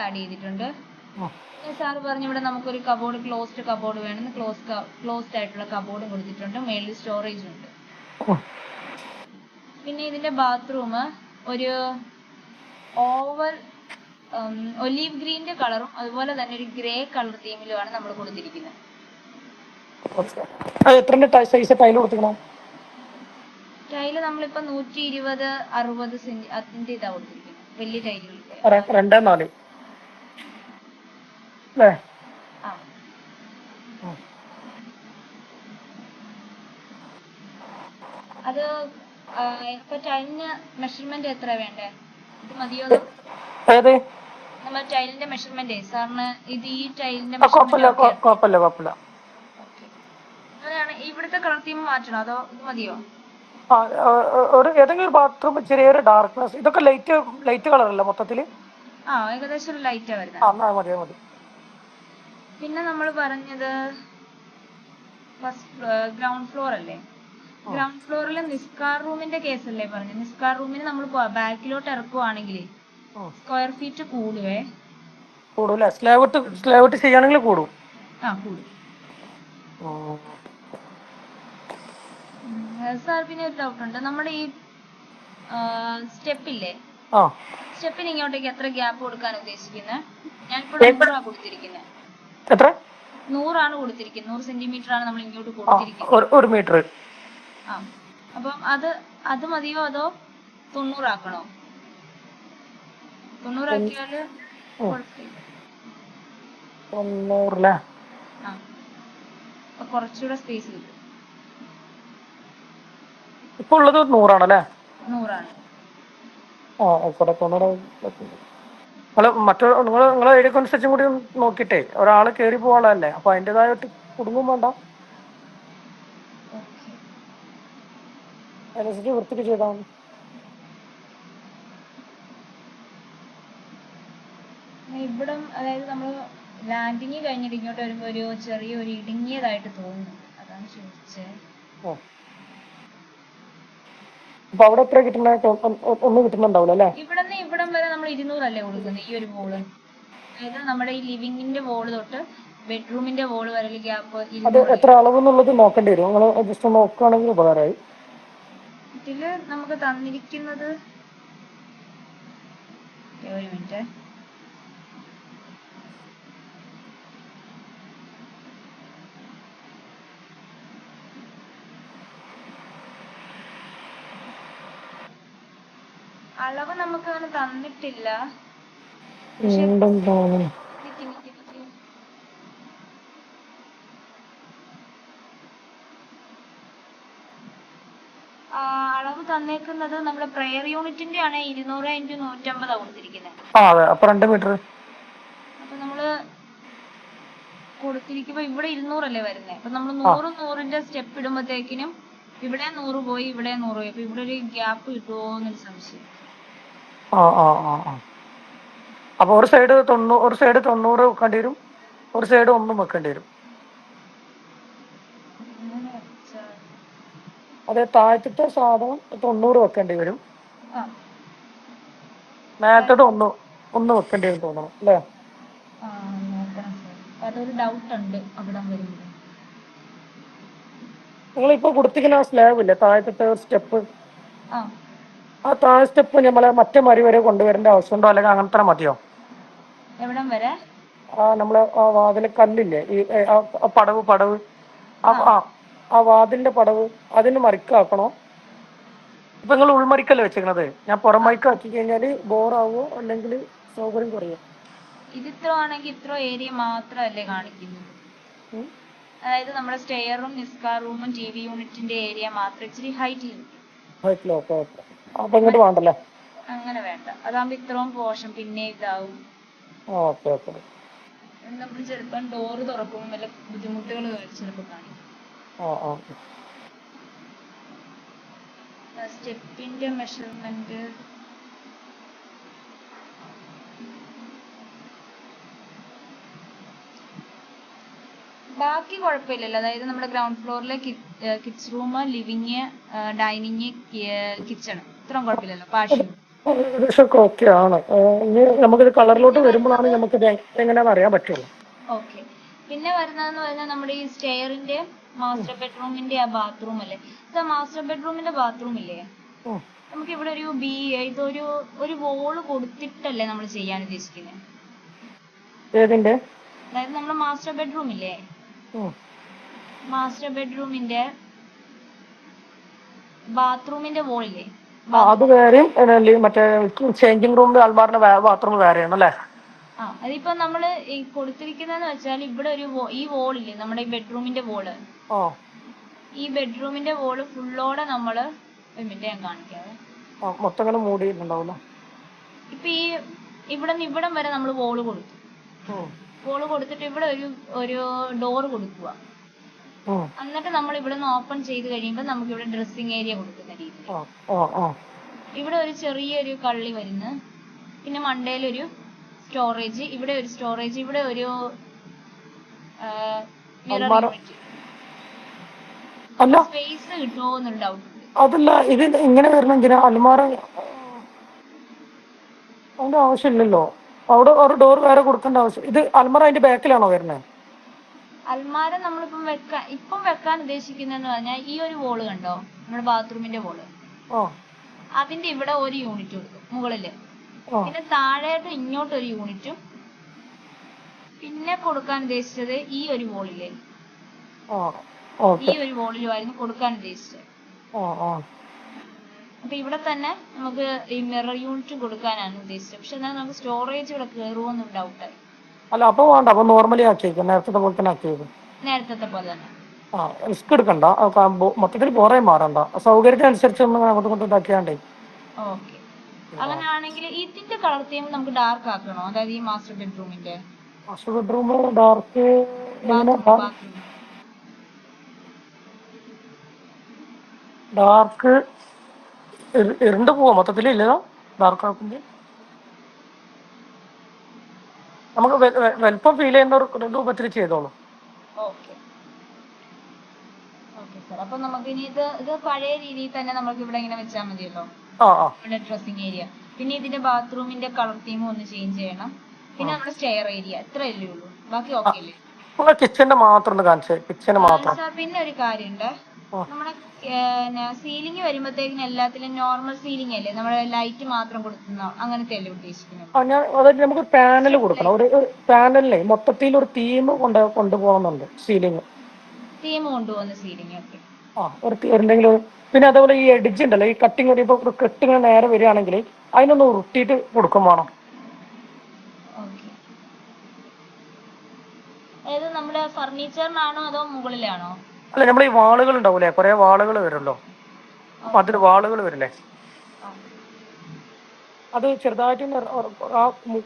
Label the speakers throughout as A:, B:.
A: Add ചെയ്തിട്ടുണ്ട്.
B: ആ
A: പിന്നെ സാറ് പറഞ്ഞു ഇവിടെ നമുക്കൊരു കബോർഡ്, ക്ലോസ്ഡ് കബോർഡ് വേണമെന്ന് ക്ലോസ്ഡ് ആയിട്ടുള്ള കബോർഡും കൊടുത്തിട്ടുണ്ട്. മേളിൽ സ്റ്റോറേജ് ഉണ്ട്.
B: ആ.
A: പിന്നെ ഇതിന്റെ ബാത്റൂം ഒരു ഓവൽ ഒലീവ് ഗ്രീന്റെ കളറും അതുപോലെ തന്നെ ഒരു ഗ്രേ കളർ തീമിലുമാണ് നമ്മൾ കൊടുത്തിരിക്കുന്നത്.
B: ഓക്കെ. അത് എത്ര സൈസ് ടൈല് കൊടുത്തിരിക്കണം?
A: ടൈല് നമ്മളിപ്പോ 120 60 സെന്റ് അതിന്റെ ഇതാ കൊടുത്തിരിക്കുന്നത്. വലിയ ടൈലുകൾ
B: 2-4 അല്ലേ?
A: ആ. അത് ഇപ്പൊ ടൈലിന് മെഷർമെന്റ് എത്ര വേണ്ടേ? ഇത് മതിയോ?
B: ഏത്
A: നമ്മൾ ടൈലിന്റെ മെഷർമെന്റ് സാറിന് ഇത് ഈ ടൈലിന്റെ
B: കുഴപ്പമില്ല
A: മെഷർമെന്റ്
B: കുഴപ്പമില്ല കുഴപ്പമില്ല.
A: അങ്ങനെയാണ്. ഇവിടുത്തെ കളർ തീം മാറ്റണോ അതോ ഇത് മതിയോ?
B: ആ ഒരു ഏതെങ്കിലും ഒരു ബാത്റൂം ചെറിയൊരു ഡാർക്ക്നെസ്. ഇതൊക്കെ ലൈറ്റ് കളറല്ലേ മൊത്തത്തില്?
A: ആ ഏകദേശം ഒരു ലൈറ്റാ വരുന്നത്.
B: ആ മതി മതി.
A: പിന്നെ നമ്മൾ പറഞ്ഞത് ഗ്രൗണ്ട് ഫ്ലോർ അല്ലേ? ഗ്രൗണ്ട് ഫ്ലോറിൽ നിസ്കാർ റൂമിന്റെ കേസല്ലേ പറഞ്ഞു. നിസ്കാർ റൂമിന് നമ്മൾ ബാക്കിലോട്ട് ഇറക്കുവാണെങ്കിൽ സ്ക്വയർ ഫീറ്റ് കൂടുവേ.
B: കൂടൂല്ലേ? സ്ലാബ് ചെയ്യുകയാണെങ്കിൽ കൂടും.
A: ആ കൂടും. സാർ പിന്നെ ഒരു ഡൗട്ട് ഉണ്ട്. നമ്മുടെ ഈ സ്റ്റെപ്പില്ലേ, സ്റ്റെപ്പിന് ഇങ്ങോട്ടേക്ക് എത്ര ഗ്യാപ്പ് കൊടുക്കാൻ ഉദ്ദേശിക്കുന്നത്? ഞാനിപ്പോൾ 100 കൊടുത്തിരിക്കുന്നത്.
B: എത്ര?
A: 100 കൊടുത്തിരിക്കുന്നത്. 100 സെന്റിമീറ്റർ ആണ് നമ്മൾ ഇങ്ങോട്ട് കൊടുത്തിരിക്കുന്നത്.
B: 1 മീറ്റർ.
A: ആ അപ്പം അത് മതിയോ അതോ 90 ആക്കണോ? 90 ആക്കിയാല് കുഴപ്പമില്ല.
B: 90
A: ആ അപ്പൊ കുറച്ചുകൂടെ സ്പേസ് കിട്ടും.
B: ഇപ്പൊ ഉള്ളത് 100 ആണല്ലേ?
A: 100
B: നിങ്ങളെ ഏരിയ അനുസരിച്ചും കൂടി നോക്കിട്ടേ ഒരാള് കേറി പോകാനുള്ളതല്ലേ, അപ്പൊ അതിൻ്റെതായിട്ട് കുടുങ്ങും വേണ്ട. അതിനനുസരിച്ച് വൃത്തിക്ക് ചെയ്താൽ മതി.
A: ഇവിടം അതായത് നമ്മൾ ലാൻഡിങ് കഴിഞ്ഞിട്ട് ഇങ്ങോട്ട് വരുമ്പോ ഒരു ചെറിയൊരു ഇടുങ്ങിയതായിട്ട് തോന്നുന്നു. അതാണ് ചോദിച്ചത്.
B: അപ്പൊ അവിടെ എത്ര കിട്ടുന്ന? ഒന്നും കിട്ടുന്നുണ്ടാവില്ല അല്ലേ?
A: ഇവിടന്ന് ഇവിടം വരെ നമ്മൾ 200 അല്ലേ കൊടുക്കുന്നത് ഈ ഒരു വോള്. അതായത് നമ്മുടെ ഈ ലിവിങ്ങിന്റെ വോള് തൊട്ട് ബെഡ്റൂമിന്റെ വോള് വരെ ഗ്യാപ്പ്
B: അത് എത്ര അളവ് എന്നുള്ളത് നോക്കേണ്ടി വരും. നിങ്ങൾ ജസ്റ്റ് നോക്കുകയാണെങ്കിൽ ഉപകാരമായി.
A: ഇതില് നമുക്ക് തന്നിരിക്കുന്നത് ഒരു മിനിറ്റ്. അളവ് നമുക്ക് അങ്ങനെ തന്നിട്ടില്ല. അളവ് തന്നേക്കുന്നത് നമ്മുടെ പ്രെയർ യൂണിറ്റിന്റെ ആണ് 200x150 കൊടുത്തിരിക്കുന്നത്.
B: അപ്പൊ 2 മീറ്റർ.
A: അപ്പൊ നമ്മള് കൊടുത്തിരിക്കുമ്പോ ഇവിടെ 200 അല്ലേ വരുന്നത്. അപ്പൊ നമ്മൾ 100-100ന്റെ സ്റ്റെപ്പ് ഇടുമ്പോഴത്തേക്കിനും ഇവിടെ 100 പോയി ഇവിടെ 100 പോയി. അപ്പൊ ഇവിടെ ഒരു ഗ്യാപ്പ് കിട്ടുമോ എന്നൊരു സംശയം.
B: അപ്പൊ ഒരു സൈഡ് 90 വെക്കേണ്ടി വരും, ഒരു സൈഡ് 1 വെക്കേണ്ടി വരും. അതെ, താഴത്തെ സാധനം 90 വെക്കേണ്ടി വരും, മേലത്തോട്ട് 1 വെക്കേണ്ടി വരും തോന്നണം അല്ലേ?
A: അതൊരു ഡൗട്ട് ഉണ്ട് അവിടെ വരുമ്പോൾ.
B: നിങ്ങളിപ്പോ കൊടുത്തിരിക്കുന്ന ആ സ്ലാബ് ഇല്ലേ, താഴത്തെ സ്റ്റെപ്പ്, ആ താഴെ സ്റ്റെപ്പ് നമ്മളെ മറ്റേ മരി വരെ കൊണ്ടുവരേണ്ട ആവശ്യമുണ്ടോ, അല്ലെങ്കിൽ അങ്ങനത്തെ മതിയോ?
A: എവിടം വരെ?
B: നമ്മളെ ആ വാതിലെ കല്ലില്ലേ, ഈ പടവ് ആ വാതിലിന്റെ പടവ് അതിന് മറിക്കാക്കണോ? ഇപ്പൊ നിങ്ങൾ ഉൾമറിക്കല്ലേ വെച്ചിരിക്കണത്, ഞാൻ പുറം മറിക്ക് ആക്കി കഴിഞ്ഞാല് ബോറാവോ അല്ലെങ്കിൽ സൗകര്യം കുറയോ?
A: ഇതിത്ര ആണെങ്കിൽ ഇത്ര ഏരിയ മാത്രമല്ലേ കാണിക്കുന്നത്. അതായത് നമ്മുടെ സ്റ്റെയറും നിസ്കാർ റൂമും TV യൂണിറ്റിന്റെ ഏരിയ മാത്രം ഇച്ചിരി ഹൈറ്റിൽ.
B: അപ്പൊ ഇങ്ങോട്ട് വേണ്ടല്ലേ?
A: അങ്ങനെ വേണ്ട. അതാകുമ്പോ ഇത്രയും പോർഷൻ പിന്നെ ഇതാവും. നമ്മൾ ചിലപ്പോൾ ഡോറ് തുറക്കുമ്പോൾ വല്ല ബുദ്ധിമുട്ടുകൾ ചിലപ്പോൾ കാണിക്കും. സ്റ്റെപ്പിന്റെ മെഷർമെന്റ് ബാക്കി കുഴപ്പമില്ലല്ലോ. അതായത് നമ്മുടെ ഗ്രൗണ്ട് ഫ്ലോറിലെ kids room, living, dining, kitchen ഇത്രയും കുഴപ്പമില്ലല്ലോ. പാർഷ്യൽ
B: ഏകദേശം ഒക്കെ ഓക്കെ ആണ്. ഇനി നമുക്കിത് കളറിലോട്ട്
A: പിന്നെ
B: വരുമ്പോഴാണ്
A: വരുന്നത്
B: നമുക്കിത് എങ്ങനെയാണെന്ന് അറിയാൻ പറ്റുള്ളൂ.
A: ഓക്കെ. പിന്നെ വരുന്നതെന്ന് പറഞ്ഞാൽ നമ്മുടെ ഈ സ്റ്റെയറിന്റെ മാസ്റ്റർ ബെഡ്റൂമിന്റെ ആ ബാത്റൂം അല്ലേ, മാസ്റ്റർ ബെഡ്റൂമിന്റെ ബാത്റൂം ഇല്ലേ,
B: ഉം.
A: നമുക്ക് ഇവിടെ ഇതൊരു ഒരു വോള് കൊടുത്തിട്ടല്ലേ നമ്മൾ ചെയ്യാൻ ഉദ്ദേശിക്കുന്നത്.
B: ഏതിന്റെ?
A: അതായത് നമ്മുടെ മാസ്റ്റർ ബെഡ്റൂം ഇല്ലേ, മാസ്റ്റർ ബെഡ്റൂമിന്റെ ബാത്റൂമിന്റെ വോൾ ഇല്ലേ,
B: അത് വേറെയും മറ്റേ ചേഞ്ചിങ് റൂമിന്റെ അൽമാറിന്റെ ബാത്റൂം വേറെയാണ് അല്ലേ?
A: അതിപ്പോ നമ്മള് ഈ കൊടുത്തിരിക്കുന്നതെന്ന് വെച്ചാൽ ഇവിടെ ഈ വോളില്ലേ, നമ്മുടെ ഈ ബെഡ്റൂമിന്റെ വോള്, ഈ ബെഡ്റൂമിന്റെ വോള് ഫുള്ളോടെ നമ്മള് ഒരു മിനിറ്റ് ഞാൻ കാണിക്കാവേ.
B: മൊത്തം മൂടിയിട്ടുണ്ടാവില്ല.
A: ഇപ്പൊ ഈ ഇവിടം വരെ നമ്മൾ വോള് കൊടുത്തു. വോള് കൊടുത്തിട്ട് ഇവിടെ ഒരു ഡോർ കൊടുക്കുക. എന്നിട്ട് നമ്മൾ ഇവിടെ നിന്ന് ഓപ്പൺ ചെയ്ത് കഴിയുമ്പോൾ നമുക്ക് ഇവിടെ ഡ്രസ്സിംഗ് ഏരിയ കൊടുക്കുന്ന രീതിയിൽ ഇവിടെ ഒരു ചെറിയൊരു കള്ളി വരുന്നു. പിന്നെ മണ്ടയിലൊരു സ്റ്റോറേജ്, ഇവിടെ ഒരു സ്റ്റോറേജ്, ഇവിടെ ഒരു മിറർ യൂണിറ്റ്. സ്പേസ് കിട്ടുമോ എന്നൊരു ഡൗട്ട്.
B: അതല്ല, ഇത് ഇങ്ങനെ വരണമെങ്കിൽ അൽമാറ അതിന്റെ ആവശ്യമില്ലല്ലോ. അവിടെ ഒരു ഡോർ വേറെ കൊടുക്കേണ്ട ആവശ്യം. ഇത് അൽമാറ അതിന്റെ ബാക്കിലാണോ വരുന്നത്?
A: അൽമാര നമ്മളിപ്പം വെക്കാൻ ഉദ്ദേശിക്കുന്നതെന്ന് പറഞ്ഞാൽ ഈ ഒരു വോള് കണ്ടോ, നമ്മുടെ ബാത്റൂമിന്റെ വോള്, അതിന്റെ ഇവിടെ ഒരു യൂണിറ്റ് കൊടുക്കും മുകളില്. പിന്നെ താഴേട്ട് ഇങ്ങോട്ട് ഒരു യൂണിറ്റും, പിന്നെ കൊടുക്കാൻ ഉദ്ദേശിച്ചത് ഈ ഒരു വോളില്ലേ, ഈ ഒരു വോളിലുമായിരുന്നു കൊടുക്കാൻ ഉദ്ദേശിച്ചത്. അപ്പൊ ഇവിടെ തന്നെ നമുക്ക് ഈ മിറർ യൂണിറ്റ് കൊടുക്കാനാണ് ഉദ്ദേശിച്ചത്. പക്ഷെ എന്നാൽ നമുക്ക് സ്റ്റോറേജ് ഇവിടെ കയറുമോന്നൊരു ഡൗട്ടായി.
B: അല്ല, അപ്പൊ വേണ്ട, അപ്പൊ നോർമലി ആക്കിയേക്കും, നേരത്തെ പോലെ തന്നെ ആക്കിയേക്കും.
A: നേരത്തെ പോലെ തന്നെ
B: റിസ്ക് എടുക്കണ്ട, മൊത്തത്തിൽ പോറേ മാറണ്ട, സൗകര്യത്തിനനുസരിച്ച് ഒന്ന് അങ്ങോട്ടും ഇങ്ങോട്ടും ഇതാക്കിയാണ്ടേ.
A: ഓക്കെ. അങ്ങനെയാണെങ്കിൽ ഇതിന്റെ കളർ തീം നമുക്ക് ഡാർക്ക് ആക്കണോ? അതായത് ഈ മാസ്റ്റർ ബെഡ്റൂമിന്റെ
B: ഡാർക്ക് ഡാർക്ക് ഇരുണ്ട് പോവാ മൊത്തത്തിൽ ഇല്ലല്ലോ. ഡാർക്ക് ആക്കുമ്പോൾ നമുക്ക് വലുപ്പം ഫീൽ ചെയ്യുന്ന ഒരു രൂപത്തിൽ ചെയ്തോളൂ.
A: അപ്പൊ നമുക്ക് ഇനി ഇത് പഴയ രീതിയിൽ തന്നെ നമുക്ക് ഇവിടെ ഇങ്ങനെ വെച്ചാൽ മതിയല്ലോ, ഇവിടെ ഡ്രസ്സിംഗ് ഏരിയ. പിന്നെ ഇതിന്റെ ബാത്റൂമിന്റെ കളർ തീമും ഒന്ന് ചേഞ്ച് ചെയ്യണം. പിന്നെ നമ്മുടെ സ്റ്റെയർ ഏരിയ, ഇത്രയല്ലേ ഉള്ളൂ, ബാക്കി ഓക്കെ അല്ലേ?
B: കിച്ചന്റെ മാത്രം ഒന്ന് കാണിച്ചേ, കിച്ചന് മാത്രം.
A: പിന്നെ ഒരു കാര്യമുണ്ട്, നമ്മുടെ സീലിംഗ് വരുമ്പോഴത്തേക്കിനും എല്ലാത്തിലും നോർമൽ സീലിംഗ് അല്ലേ, നമ്മുടെ ലൈറ്റ് മാത്രം കൊടുക്കുന്ന അങ്ങനത്തെ അല്ലേ ഉദ്ദേശിക്കുന്നത്?
B: നമുക്ക് പാനൽ കൊടുക്കണം. ഒരു പാനലിലെ മൊത്തത്തിൽ ഒരു തീം കൊണ്ടുപോകുന്നുണ്ട് സീലിംഗ്.
A: തീം കൊണ്ടുപോകുന്ന സീലിംഗ്
B: എന്തെങ്കിലും. പിന്നെ അതേപോലെ ഈ എഡിജ് ഉണ്ടല്ലോ, ഈ കട്ടിങ് ഇപ്പൊ കെട്ടിങ്ങനെ നേരെ വരികയാണെങ്കിൽ അതിനൊന്ന് ഉരുട്ടിയിട്ട് കൊടുക്കും വേണം.
A: നമ്മുടെ ഫർണിച്ചറിനാണോ അതോ മുകളിലാണോ?
B: അല്ല, നമ്മൾ ഈ വാളുകൾ ഉണ്ടാവൂലേ, കുറെ വാളുകൾ വരുമല്ലോ, അപ്പൊ അതിൽ വാളുകൾ വരില്ലേ, അത് ചെറുതായിട്ട് ആ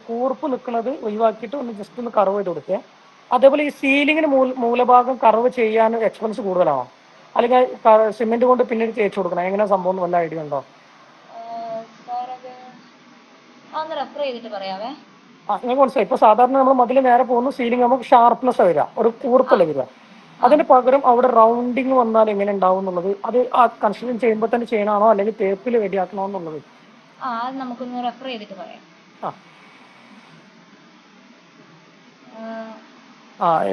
B: കൂർപ്പ് നിൽക്കുന്നത് ഒഴിവാക്കിയിട്ട് ഒന്ന് ജസ്റ്റ് ഒന്ന് കർവ് ചെയ്ത് കൊടുക്കുക. അതേപോലെ ഈ സീലിങ്ങിന് മൂലഭാഗം കർവ് ചെയ്യാൻ എക്സ്പെൻസ് കൂടുതലാണോ, അല്ലെങ്കിൽ സിമെന്റ് കൊണ്ട് പിന്നീട് തേച്ച് കൊടുക്കണം, എങ്ങനെ സംഭവം വല്ല ഐഡിയ ഉണ്ടോ? നിങ്ങൾക്ക് മനസ്സിലായി. ഇപ്പൊ സാധാരണ നമ്മൾ മതിൽ നേരെ പോകുന്നു, സീലിംഗ് നമുക്ക് ഷാർപ്നെസ് വരിക, ഒരു കൂർപ്പല്ല വരിക. അതിന് പകരം അവിടെ റൗണ്ടിങ് വന്നാൽ എങ്ങനെ ഉണ്ടാവും എന്നുള്ളത്, അത് ആ കൺസ്ട്രക്ഷൻ ചെയ്യുമ്പോൾ തന്നെ ചെയ്യണമാണോ അല്ലെങ്കിൽ തേപ്പിൽ റെഡിയാക്കണോ എന്നുള്ളത്
A: നമുക്കൊന്ന് റെഫർ ചെയ്തിട്ട് പറയാം.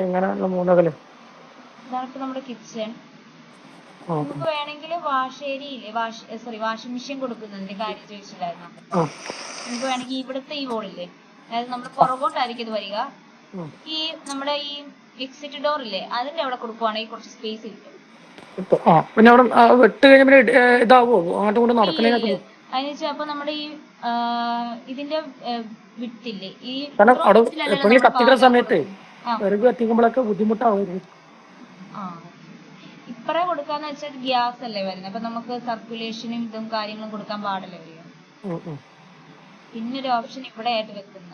B: എങ്ങനെയുള്ള മൂലകള്
A: നമ്മുടെ കിച്ചൺ നമുക്ക് വേണമെങ്കിൽ വാഷിംഗ് മെഷീൻ കൊടുക്കുന്നതിന്റെ കാര്യം ചോദിച്ചിട്ടുണ്ടായിരുന്നു. നമുക്ക് വേണമെങ്കിൽ ഇവിടുത്തെ ഈ വോളില്ലേ, അതായത് നമ്മുടെ പുറകോട്ടായിരിക്കും ഇത് വരിക, ഈ നമ്മുടെ ഈ എക്സിറ്റ് ഡോർ ഇല്ലേ, അതിന്റെ അവിടെ കൊടുക്കുവാണെങ്കിൽ കുറച്ച് സ്പേസ് കിട്ടും.
B: പിന്നെ അവിടെ വെട്ട് കഴിഞ്ഞ ഇതാവോ അങ്ങോട്ടും കൊണ്ട് നടക്കണേ?
A: അപ്പൊ നമ്മുടെ ഈ ഇതിന്റെ വിട്ടില്ലേ, ഈ
B: കത്തിക്കുന്ന സമയത്ത് വിറക് കത്തിക്കുമ്പോഴൊക്കെ ബുദ്ധിമുട്ടാവും.
A: ഇപ്പറേ കൊടുക്കാന്ന് വെച്ചാൽ ഗ്യാസ് അല്ലേ വരുന്നത്, അപ്പൊ നമുക്ക് സർക്കുലേഷനും ഇതും കാര്യങ്ങളും കൊടുക്കാൻ പാടില്ല വരിക. പിന്നൊരു ഓപ്ഷൻ ഇവിടെ ആയിട്ട് വെക്കുന്ന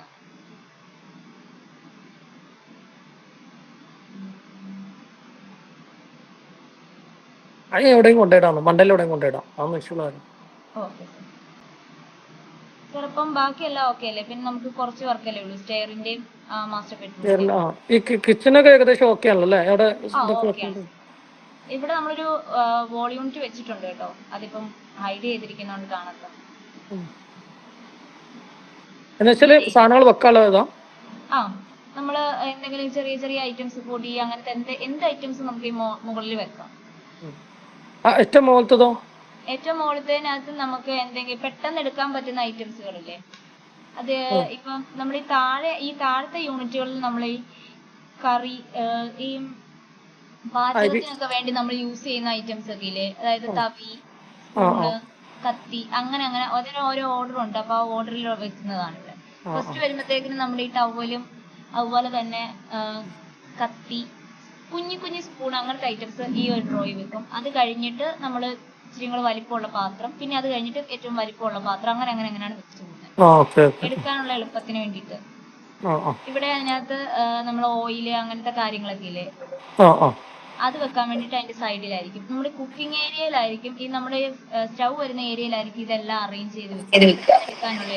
B: എവിടെയും കൊണ്ടിടാം, മണ്ടയിൽ എവിടെയും കൊണ്ടിടാം, അതൊന്നും ഇഷ്യൂ ആണ്.
A: ചിലപ്പം ബാക്കിയെല്ലാം ഓക്കെ അല്ലേ? പിന്നെ നമുക്ക് കുറച്ച് വർക്കല്ലേ ഉള്ളൂ, സ്റ്റെയറിന്റെയും മാസ്റ്റർ ബെഡ്റൂമിന്റെയും.
B: ഈ കിച്ചണൊക്കെ ഏകദേശം ഓക്കെ ആണല്ലോ അല്ലേ?
A: ഇവിടെ നമ്മളൊരു വോൾ യൂണിറ്റ് വെച്ചിട്ടുണ്ട് കേട്ടോ, അതിപ്പം ഹൈഡ് ചെയ്തിരിക്കുന്നോണ്ട് കാണാത്ത.
B: എന്ന് വെച്ചാല് സാധനങ്ങൾ വെക്കാനുള്ളതാ?
A: ആ നമ്മള് എന്തെങ്കിലും ചെറിയ ചെറിയ ഐറ്റംസ്, പൊടി അങ്ങനത്തെ എന്ത് ഐറ്റംസ് നമുക്ക് ഈ മുകളിൽ വെക്കാം.
B: ഏറ്റവും മുകളിലത്തതോ?
A: ഏറ്റവും മുകളിലത്തേനകത്ത് നമുക്ക് എന്തെങ്കിലും പെട്ടെന്ന് എടുക്കാൻ പറ്റുന്ന ഐറ്റംസുകളില്ലേ, അത് ഇപ്പം നമ്മൾ ഈ താഴത്തെ യൂണിറ്റുകളിൽ നമ്മൾ ഈ കറി, ഈ പാചകത്തിനൊക്കെ വേണ്ടി നമ്മൾ യൂസ് ചെയ്യുന്ന ഐറ്റംസ് ഒക്കെ ഇല്ലേ, അതായത് തവി, സ്പൂണ്, കത്തി, അങ്ങനെ അങ്ങനെ ഓരോ ഓർഡർ ഉണ്ട്. അപ്പൊ ആ ഓർഡറിൽ വെക്കുന്നതാണ് ഇവിടെ. ഫസ്റ്റ് വരുമ്പോഴത്തേക്കിനും നമ്മൾ ഈ ടവലും അതുപോലെ തന്നെ കത്തി, കുഞ്ഞു കുഞ്ഞു സ്പൂൺ, അങ്ങനത്തെ ഐറ്റംസ് ഈ ഒരു ഡ്രോയിൽ വെക്കും. അത് കഴിഞ്ഞിട്ട് നമ്മൾ ഇച്ചിരി കൂടെ വലിപ്പമുള്ള പാത്രം, പിന്നെ അത് കഴിഞ്ഞിട്ട് ഏറ്റവും വലിപ്പമുള്ള പാത്രം, അങ്ങനെ അങ്ങനെ അങ്ങനെയാണ് വെച്ച് പോകുന്നത് എടുക്കാനുള്ള എളുപ്പത്തിന് വേണ്ടിയിട്ട്. ഇവിടെ അതിനകത്ത് നമ്മൾ ഓയില് അങ്ങനത്തെ കാര്യങ്ങളൊക്കെ ഇല്ലേ, അത് വെക്കാൻ വേണ്ടിട്ട് അതിന്റെ സൈഡിലായിരിക്കും. നമ്മുടെ കുക്കിംഗ് ഏരിയയിലായിരിക്കും, ഈ നമ്മുടെ സ്റ്റൗ വരുന്ന ഏരിയയിലായിരിക്കും ഇതെല്ലാം അറേഞ്ച് ചെയ്ത് എടുക്കാനുള്ള.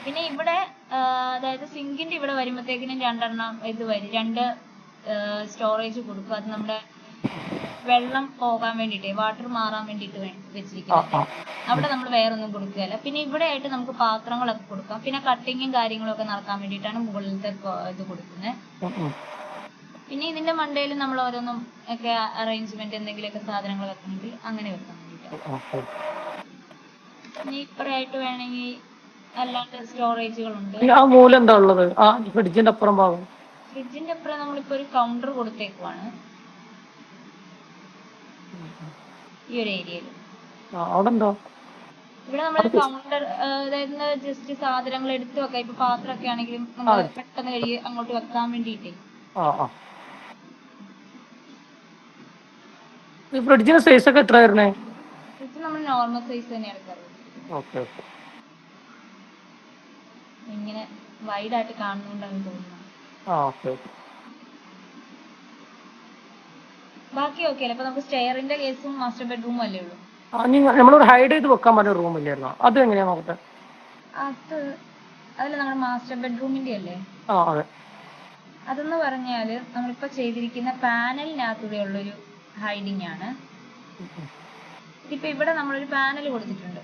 A: പിന്നെ ഇവിടെ അതായത് സിങ്കിന്റെ ഇവിടെ വരുമ്പോഴത്തേക്കിനും രണ്ടെണ്ണം ഇത് വരും, രണ്ട് സ്റ്റോറേജ് കൊടുക്കും. അത് നമ്മുടെ വെള്ളം പോകാൻ വേണ്ടിട്ട്, വാട്ടർ മാറാൻ വേണ്ടിട്ട് വെച്ചിരിക്കുന്നത്. അവിടെ നമ്മൾ വേറൊന്നും കൊടുക്കുകയല്ല. പിന്നെ ഇവിടെ ആയിട്ട് നമുക്ക് പാത്രങ്ങളൊക്കെ കൊടുക്കാം. പിന്നെ കട്ടിങ്ങും കാര്യങ്ങളും ഒക്കെ നടക്കാൻ വേണ്ടിയിട്ടാണ് മുകളിലത്തെ ഇത് കൊടുക്കുന്നത്. പിന്നെ ഇതിന്റെ മണ്ടയിൽ നമ്മൾ ഓരോന്നും ഒക്കെ അറേഞ്ച്മെന്റ് എന്തെങ്കിലുമൊക്കെ സാധനങ്ങൾ വെക്കണമെങ്കിൽ അങ്ങനെ വെക്കാൻ വേണ്ടിട്ട്. ഇനി ഇപ്പറായിട്ട് വേണമെങ്കിൽ അല്ലാണ്ട് സ്റ്റോറേജുകളുണ്ട്.
B: ആ മൂലം എന്താ ഉള്ളത്? ആ ഫ്രിഡ്ജിന്റെ അപ്പുറം ഭാഗം.
A: ഫ്രിഡ്ജിന്റെ അപ്പുറം നമ്മളിപ്പോ ഒരു കൗണ്ടർ കൊടുത്തേക്കുവാണ് ഈ ഒരു ഏരിയയിൽ.
B: അവിടെ എന്താ?
A: ഇവിടെ നമ്മൾ കൗണ്ടർ, അതായത് ജസ്റ്റ് സാധനങ്ങൾ എടുത്തു വെക്കാം. ഇപ്പൊ പാത്രമൊക്കെ ആണെങ്കിലും നമ്മൾ പെട്ടെന്ന് കഴുകി അങ്ങോട്ട് വെക്കാൻ വേണ്ടിട്ടേ.
B: ഫ്രിഡ്ജിന്റെ സൈസ് ഒക്കെ എത്ര വരുന്നേ?
A: ഫ്രിഡ്ജ് നമ്മൾ നോർമൽ സൈസ് തന്നെ എടുക്കാറുള്ളത്. ഇങ്ങനെ വൈഡ് ആയിട്ട് കാണുന്നുണ്ടെന്ന് തോന്നുന്നു. ബാക്കി ഓക്കെ അല്ലേ? അപ്പൊ നമുക്ക് സ്റ്റെയറിന്റെ കേസും മാസ്റ്റർ ബെഡ്റൂമും അല്ലേ ഉള്ളൂ.
B: നമ്മളോട് ഹൈഡ് ചെയ്ത് വെക്കാൻ പറ്റുന്ന റൂം ഇല്ലായിരുന്നോ? അത് എങ്ങനെയാ നോക്കട്ടെ?
A: അതല്ല നമ്മുടെ മാസ്റ്റർ ബെഡ്റൂമിന്റെ അല്ലേ? അതെന്ന് പറഞ്ഞാല് നമ്മളിപ്പോ ചെയ്തിരിക്കുന്ന പാനലിനകത്തൂടെ ഉള്ളൊരു ഹൈഡിങ് ആണ്. ഇപ്പൊ ഇവിടെ നമ്മളൊരു പാനൽ കൊടുത്തിട്ടുണ്ട്.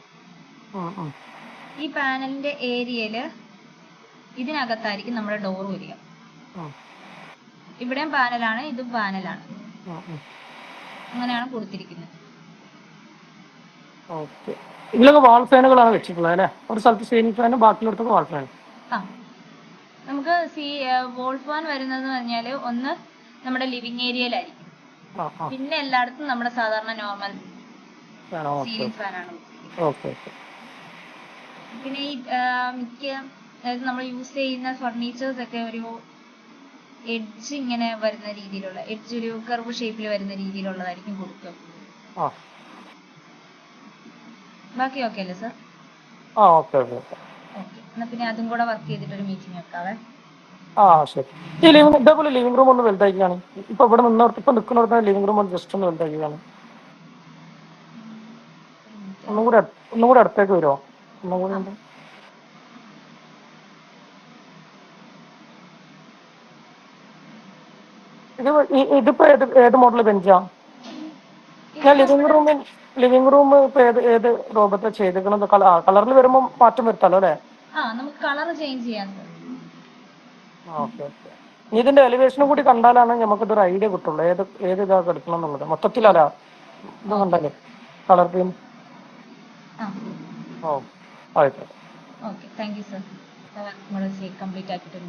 A: ഈ പാനലിന്റെ ഏരിയയില് ഇതിനകത്തായിരിക്കും നമ്മുടെ ഡോർ വരിക. ഇവിടെയും പാനലാണ്, ഇതും പാനലാണ്. അങ്ങനെയാണ് കൊടുത്തിരിക്കുന്നത്.
B: ഇതിലൊക്കെ വാൾ ഫാനുകളാണ് വെച്ചിട്ടുള്ളത് അല്ലേ? ഒരു സ്ഥലത്ത് സീലിംഗ് ഫാനും ബാക്കിയുള്ളടത്തൊക്കെ വാൾ ഫാൻ.
A: നമുക്ക് വോൾ ഫാൻ വരുന്നത് പറഞ്ഞാല് ഒന്ന് നമ്മുടെ ലിവിംഗ് ഏരിയയിലായിരിക്കും. പിന്നെ എല്ലായിടത്തും നമ്മുടെ സാധാരണ നോർമൽ സീലിംഗ് ഫാനാണ്. പിന്നെ ഈ മിക്ക അതായത് നമ്മൾ യൂസ് ചെയ്യുന്ന ഫർണിച്ചേഴ്സ് ഒക്കെ ഒരു എഡ്ജ് ഇങ്ങനെ വരുന്ന രീതിയിലുള്ള, എഡ്ജ് ഒരു കർവ് ഷേപ്പിൽ വരുന്ന രീതിയിലുള്ളതായിരിക്കും കൊടുക്കുക. ബാക്കി ഓക്കെ അല്ലേ സർ? ഓക്കെ. എന്നാ പിന്നെ അതും കൂടെ വർക്ക് ചെയ്തിട്ട് ഒരു മീറ്റിംഗ് വെക്കാവേ.
B: ശരി. ഈ ഇതേപോലെ ലിവിംഗ് റൂം ഒന്ന് വലുതാക്കിയാണ്. ഇപ്പൊ ഇവിടെ നിൽക്കുന്നിടത്ത് ലിവിംഗ് റൂം ജസ്റ്റ് ഒന്ന് വലുതാക്കിയാണ്. ഒന്നും കൂടെ അടുത്തേക്ക് വരുമോ? ഇതിപ്പോ ഏത് മോഡൽ ബെഞ്ചാ? ഞാൻ ലിവിംഗ് റൂം ഇപ്പൊ ഏത് രൂപത്തെ ചെയ്തേക്കുന്നത്? കളറിൽ വരുമ്പോ മാറ്റം വരുത്താലോ അല്ലേ?
A: നമുക്ക് കളർ ചേഞ്ച് ചെയ്യാം.
B: ഇതിന്റെ എലിവേഷനും കൂടി കണ്ടാലാണ് നമുക്കിതൊരു ഐഡിയ കിട്ടുള്ളൂ, ഏത് ഇതാ എടുക്കണം എന്നുള്ളത്. മൊത്തത്തിലല്ല ഇത് കണ്ടാലേ കളർ തീം. ആയിക്കോട്ടെ.
A: Okay, thank you sir. Complete ആക്കിയിട്ട്